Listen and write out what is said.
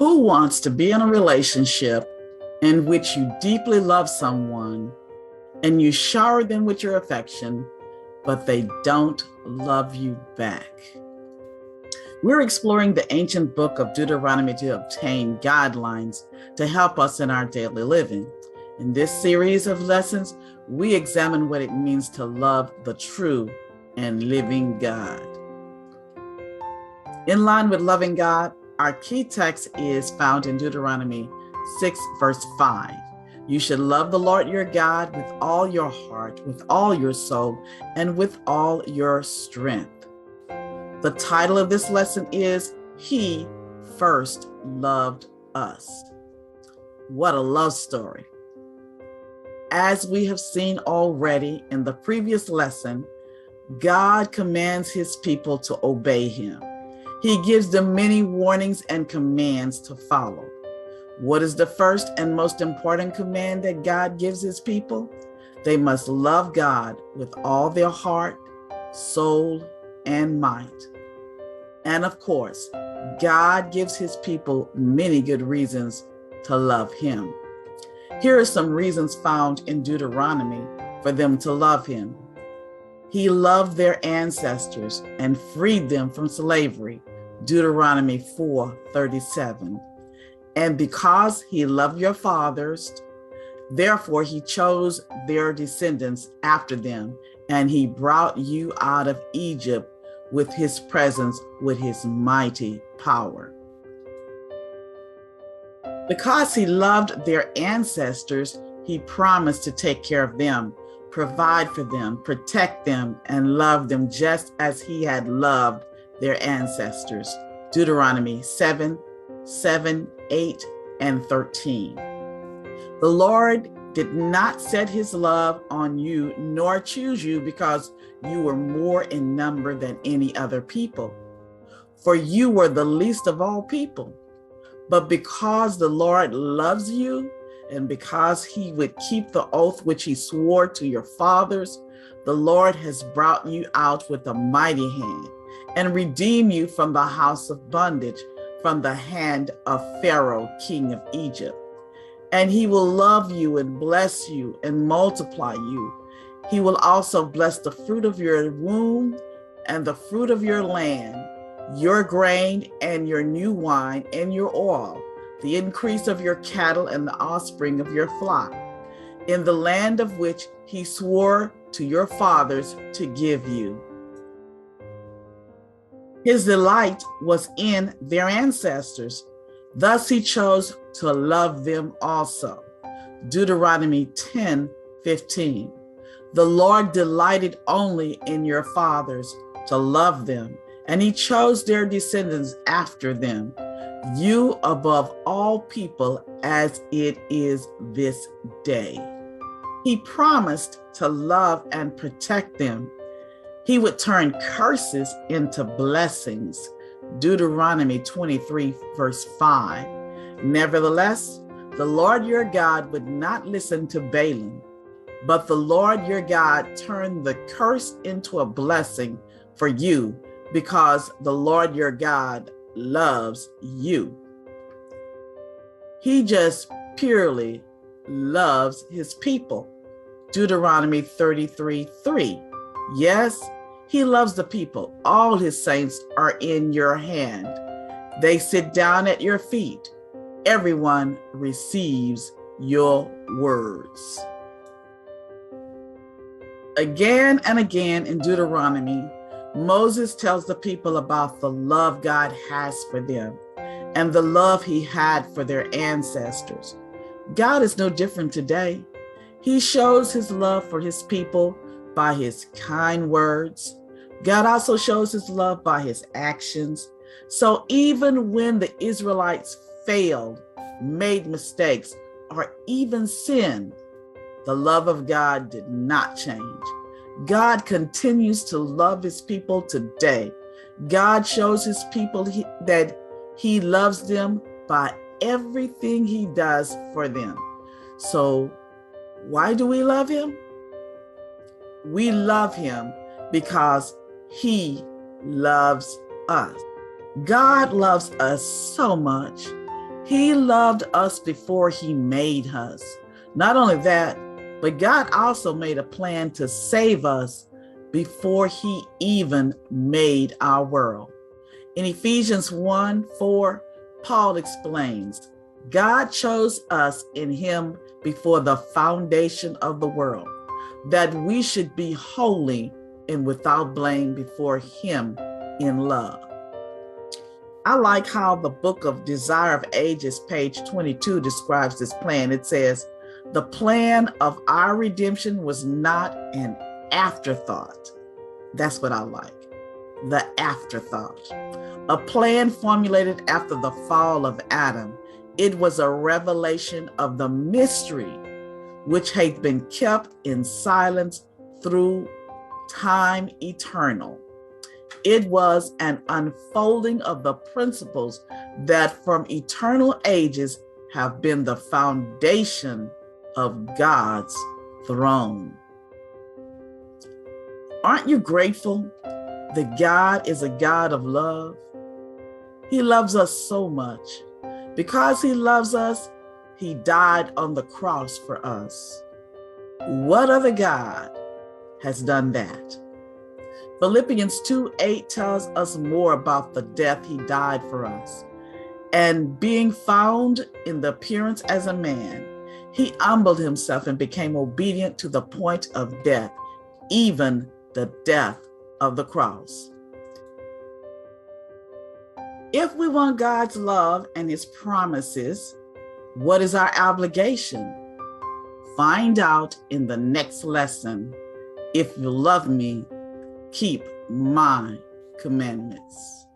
Who wants to be in a relationship in which you deeply love someone and you shower them with your affection, but they don't love you back? We're exploring the ancient book of Deuteronomy to obtain guidelines to help us in our daily living. In this series of lessons, we examine what it means to love the true and living God. In line with loving God, our key text is found in Deuteronomy 6, verse 5. You should love the Lord your God with all your heart, with all your soul, and with all your strength. The title of this lesson is He First Loved Us. What a love story. As we have seen already in the previous lesson, God commands his people to obey him. He gives them many warnings and commands to follow. What is the first and most important command that God gives his people? They must love God with all their heart, soul, and might. And of course, God gives his people many good reasons to love him. Here are some reasons found in Deuteronomy for them to love him. He loved their ancestors and freed them from slavery. Deuteronomy 4:37. And because he loved your fathers, therefore he chose their descendants after them, and he brought you out of Egypt with his presence, with his mighty power. Because he loved their ancestors, he promised to take care of them, provide for them, protect them, and love them just as he had loved their ancestors. Deuteronomy 7, 8, and 13. The Lord did not set his love on you, nor choose you because you were more in number than any other people, for you were the least of all people. But because the Lord loves you, and because he would keep the oath which he swore to your fathers, the Lord has brought you out with a mighty hand and redeemed you from the house of bondage, from the hand of Pharaoh, king of Egypt. And he will love you and bless you and multiply you. He will also bless the fruit of your womb and the fruit of your land, your grain and your new wine and your oil, the increase of your cattle and the offspring of your flock, in the land of which he swore to your fathers to give you. His delight was in their ancestors. Thus he chose to love them also. Deuteronomy 10:15. The Lord delighted only in your fathers to love them, and he chose their descendants after them, you above all people as it is this day. He promised to love and protect them. He would turn curses into blessings. Deuteronomy 23, verse 5. Nevertheless, the Lord your God would not listen to Balaam, but the Lord your God turned the curse into a blessing for you, because the Lord your God loves you. He just purely loves his people. Deuteronomy 33:3. Yes, he loves the people. All his saints are in your hand. They sit down at your feet. Everyone receives your words. Again and again in Deuteronomy, Moses tells the people about the love God has for them and the love he had for their ancestors. God is no different today. He shows his love for his people by his kind words. God also shows his love by his actions. So even when the Israelites failed, made mistakes, or even sinned, the love of God did not change. God continues to love his people today. God shows his people that he loves them by everything he does for them. So why do we love him? We love him because he loves us. God loves us so much. He loved us before he made us. Not only that, but God also made a plan to save us before he even made our world. In Ephesians 1:4, Paul explains, God chose us in him before the foundation of the world, that we should be holy and without blame before him in love. I like how the book of Desire of Ages, page 22, describes this plan. It says, the plan of our redemption was not an afterthought. That's what I like, the afterthought. A plan formulated after the fall of Adam. It was a revelation of the mystery which had been kept in silence through time eternal. It was an unfolding of the principles that from eternal ages have been the foundation of God's throne. Aren't you grateful that God is a God of love? He loves us so much. Because he loves us, he died on the cross for us. What other God has done that? Philippians 2:8 tells us more about the death he died for us. And being found in the appearance as a man, he humbled himself and became obedient to the point of death, even the death of the cross. If we want God's love and his promises, what is our obligation? Find out in the next lesson. If you love me, keep my commandments.